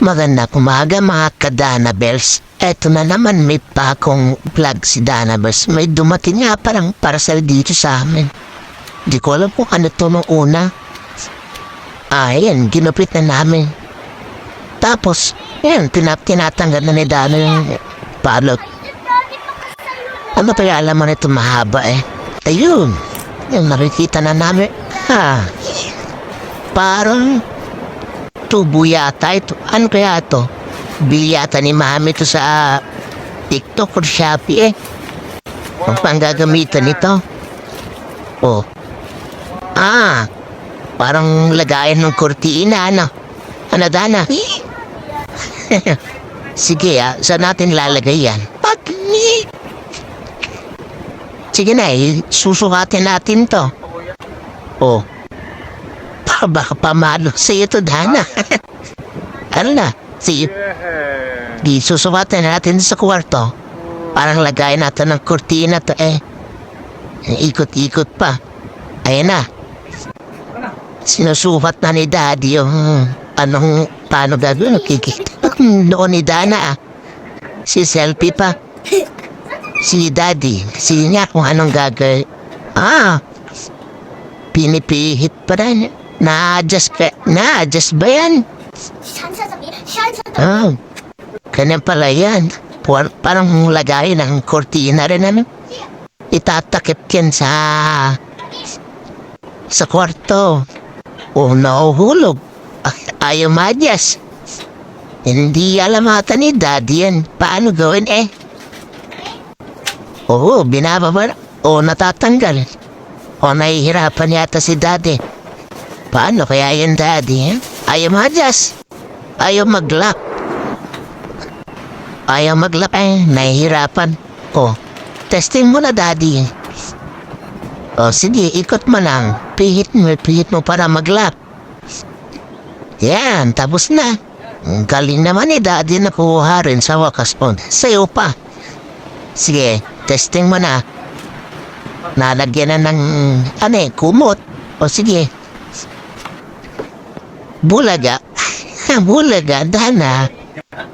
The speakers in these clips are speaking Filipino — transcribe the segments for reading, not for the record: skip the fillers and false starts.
Magandang umaga mga ka-Danabels. Eto na naman may pakong vlog si Danabels. May dumating nga parang parcel dito sa amin. Di ko alam kung ano to nung una. Ayan, ginupit na namin. Tapos, yan, tinatanggal na ni Dana yung palot. Ano kaya alam mo nito mahaba eh? Ayun, yung nakikita na namin. Parang tubo yata ito. Ano kaya ito? Bili yata ni Mami ito sa TikTok or Shopee eh. Ang panggagamitan nito. Oh. Parang lagayan ng kurtina, ano? Ano, Dana? Sige saan natin lalagay yan? Sige na susukatin natin to. Oh. Baka pamalo sa'yo to, Dana. Ano na? Sige. Susukatin natin sa kwarto. Parang lagayan natin ng kurtina to eh. Ikot-ikot pa. Ayan na. Sinusukat na ni Daddy yung paano gagawin. Kikita noon ni Dana Si selfie pa. Si Daddy. Sige niya kung anong gagawin. Pinipihit pa rin. Na-adjust ba yan? Ganyan pala yan. Parang lagay ng kortina rin itatakip yan sa kwarto. Nahuhulog. Ayaw ma-adjust. Hindi alamatan ni Daddy yan. Paano gawin binababa. Natatanggal. Nahihirapan yata si Daddy. Paano kaya yan, Daddy? Ayaw ma-adjust. Ayaw mag-lock. Nahihirapan. Testing mo na, Daddy. Sige, ikot mo lang. Pihit mo para mag-lock. Yan, tapos na. Galing naman ni Daddy nakuha rin sa wakas po. Sayo pa. Sige, testing mo na. Nalagyan na ng kumot. Sige. Bulaga. Bulaga, Dana.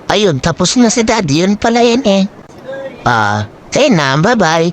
Ayun, tapos na si Daddy. Yun pala yan Okay na, bye-bye.